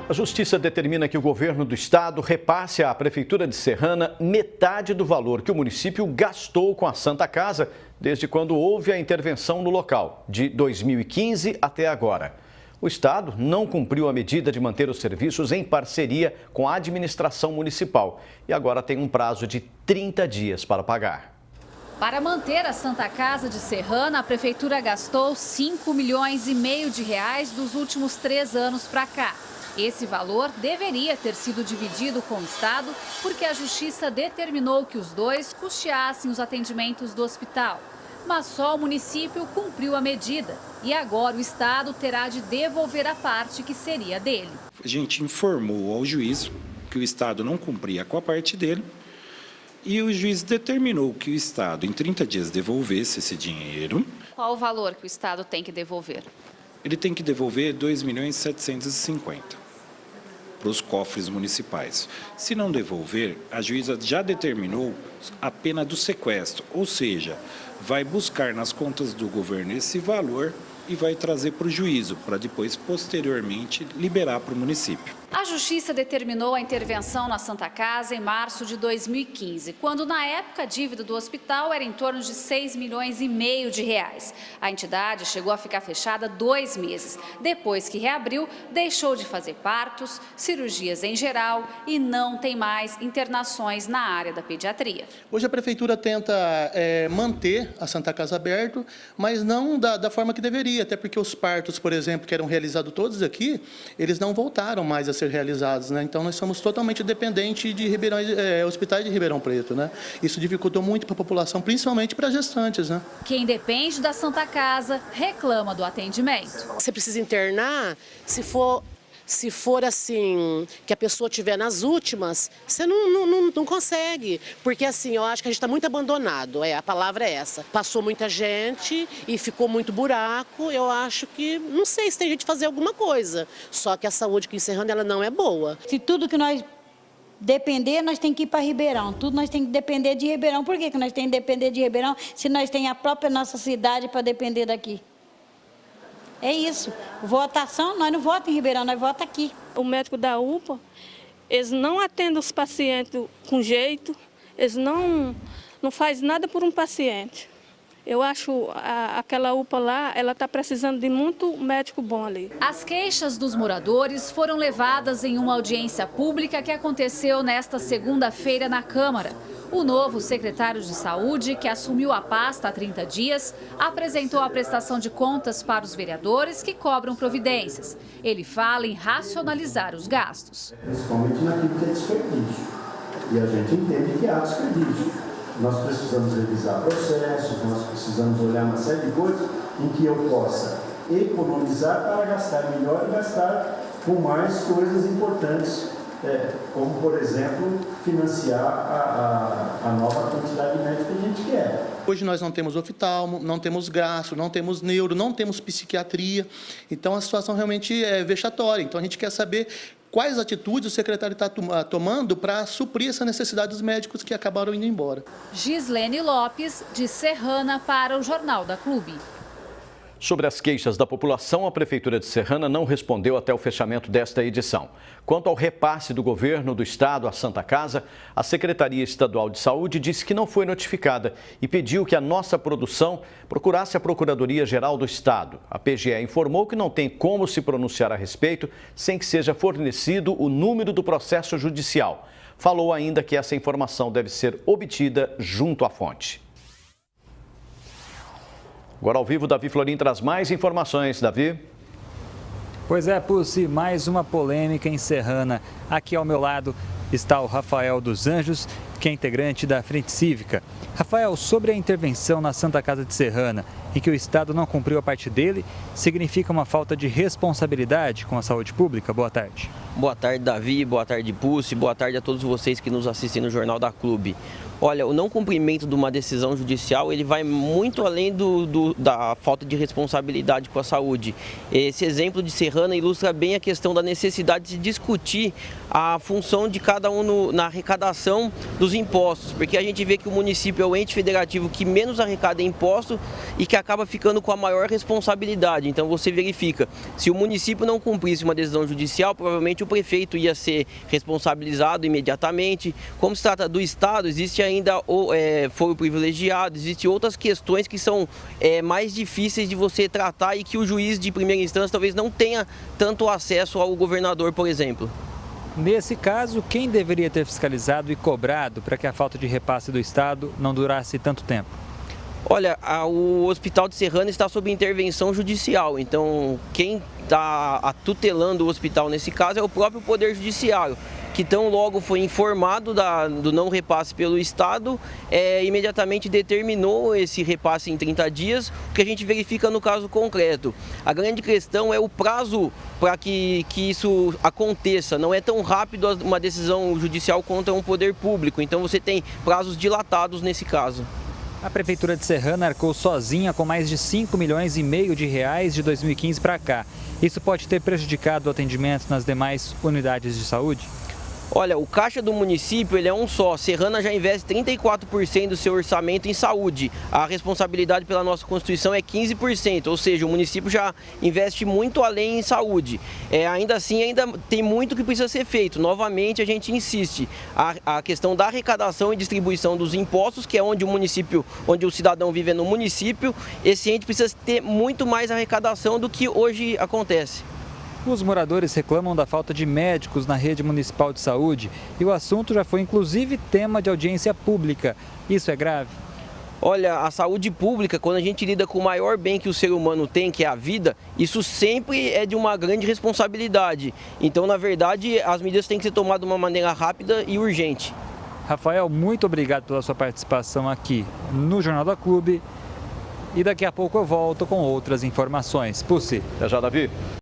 A Justiça determina que o governo do estado repasse à Prefeitura de Serrana metade do valor que o município gastou com a Santa Casa desde quando houve a intervenção no local, de 2015 até agora. O estado não cumpriu a medida de manter os serviços em parceria com a administração municipal e agora tem um prazo de 30 dias para pagar. Para manter a Santa Casa de Serrana, a Prefeitura gastou 5,5 milhões de reais dos últimos 3 anos para cá. Esse valor deveria ter sido dividido com o Estado, porque a Justiça determinou que os dois custeassem os atendimentos do hospital. Mas só o município cumpriu a medida e agora o Estado terá de devolver a parte que seria dele. A gente informou ao juiz que o Estado não cumpria com a parte dele e o juiz determinou que o Estado, em 30 dias, devolvesse esse dinheiro. Qual o valor que o Estado tem que devolver? Ele tem que devolver 2.750.000 para os cofres municipais. Se não devolver, a juíza já determinou a pena do sequestro, ou seja, vai buscar nas contas do governo esse valor e vai trazer para o juízo, para depois, posteriormente, liberar para o município. A Justiça determinou a intervenção na Santa Casa em março de 2015, quando, na época, a dívida do hospital era em torno de 6,5 milhões de reais. A entidade chegou a ficar fechada 2 meses. Depois que reabriu, deixou de fazer partos, cirurgias em geral e não tem mais internações na área da pediatria. Hoje a Prefeitura tenta manter a Santa Casa aberta, mas não da forma que deveria, até porque os partos, por exemplo, que eram realizados todos aqui, eles não voltaram mais a ser realizados, né? Então nós somos totalmente dependentes de hospitais de Ribeirão Preto, né? Isso dificultou muito para a população, principalmente para gestantes, né? Quem depende da Santa Casa reclama do atendimento. Você precisa internar, se for assim, que a pessoa estiver nas últimas, você não consegue. Porque assim, eu acho que a gente está muito abandonado, a palavra é essa. Passou muita gente e ficou muito buraco, eu acho que, não sei se tem gente fazer alguma coisa. Só que a saúde aqui em Serrana, ela não é boa. Se tudo que nós depender, nós temos que ir para Ribeirão. Tudo nós temos que depender de Ribeirão. Por que nós temos que depender de Ribeirão se nós temos a própria nossa cidade para depender daqui? É isso. Votação, nós não votamos em Ribeirão, nós votamos aqui. O médico da UPA, eles não atendem os pacientes com jeito, eles não fazem nada por um paciente. Eu acho aquela UPA lá, ela está precisando de muito médico bom ali. As queixas dos moradores foram levadas em uma audiência pública que aconteceu nesta segunda-feira na Câmara. O novo secretário de Saúde, que assumiu a pasta há 30 dias, apresentou a prestação de contas para os vereadores que cobram providências. Ele fala em racionalizar os gastos. Principalmente naquilo que é desperdício. E a gente entende que há desperdício. Nós precisamos revisar processos, nós precisamos olhar uma série de coisas em que eu possa economizar para gastar melhor e gastar com mais coisas importantes. Como, por exemplo, financiar a nova quantidade de médicos que a gente quer. Hoje nós não temos oftalmo, não temos gastro, não temos neuro, não temos psiquiatria. Então a situação realmente é vexatória. Então a gente quer saber quais atitudes o secretário está tomando para suprir essa necessidade dos médicos que acabaram indo embora. Gislene Lopes, de Serrana, para o Jornal da Clube. Sobre as queixas da população, a Prefeitura de Serrana não respondeu até o fechamento desta edição. Quanto ao repasse do governo do estado à Santa Casa, a Secretaria Estadual de Saúde disse que não foi notificada e pediu que a nossa produção procurasse a Procuradoria-Geral do Estado. A PGE informou que não tem como se pronunciar a respeito sem que seja fornecido o número do processo judicial. Falou ainda que essa informação deve ser obtida junto à fonte. Agora ao vivo, Davi Florim traz mais informações. Davi? Pois é, Pussi, mais uma polêmica em Serrana. Aqui ao meu lado está o Rafael dos Anjos, que é integrante da Frente Cívica. Rafael, sobre a intervenção na Santa Casa de Serrana, em que o Estado não cumpriu a parte dele, significa uma falta de responsabilidade com a saúde pública? Boa tarde. Boa tarde, Davi. Boa tarde, Pussi. Boa tarde a todos vocês que nos assistem no Jornal da Clube. Olha, o não cumprimento de uma decisão judicial, ele vai muito além da falta de responsabilidade com a saúde. Esse exemplo de Serrana ilustra bem a questão da necessidade de discutir a função de cada um na arrecadação dos impostos, porque a gente vê que o município é o ente federativo que menos arrecada imposto e que acaba ficando com a maior responsabilidade. Então você verifica, se o município não cumprisse uma decisão judicial, provavelmente prefeito ia ser responsabilizado imediatamente. Como se trata do Estado, existe ainda o foro privilegiado, existem outras questões que são mais difíceis de você tratar e que o juiz de primeira instância talvez não tenha tanto acesso ao governador, por exemplo. Nesse caso, quem deveria ter fiscalizado e cobrado para que a falta de repasse do Estado não durasse tanto tempo? Olha, o Hospital de Serrana está sob intervenção judicial, então quem está tutelando o hospital nesse caso é o próprio Poder Judiciário, que tão logo foi informado do não repasse pelo Estado, imediatamente determinou esse repasse em 30 dias, o que a gente verifica no caso concreto. A grande questão é o prazo para que isso aconteça, não é tão rápido uma decisão judicial contra um poder público, então você tem prazos dilatados nesse caso. A Prefeitura de Serrana arcou sozinha com mais de 5,5 milhões de reais de 2015 para cá. Isso pode ter prejudicado o atendimento nas demais unidades de saúde? Olha, o caixa do município ele é um só. Serrana já investe 34% do seu orçamento em saúde. A responsabilidade pela nossa Constituição é 15%, ou seja, o município já investe muito além em saúde. Ainda assim, ainda tem muito que precisa ser feito. Novamente, a gente insiste. A questão da arrecadação e distribuição dos impostos, que é onde o cidadão vive no município, esse ente precisa ter muito mais arrecadação do que hoje acontece. Os moradores reclamam da falta de médicos na rede municipal de saúde e o assunto já foi inclusive tema de audiência pública. Isso é grave? Olha, a saúde pública, quando a gente lida com o maior bem que o ser humano tem, que é a vida, isso sempre é de uma grande responsabilidade. Então, na verdade, as medidas têm que ser tomadas de uma maneira rápida e urgente. Rafael, muito obrigado pela sua participação aqui no Jornal da Clube. E daqui a pouco eu volto com outras informações. Pussy. Até já, Davi.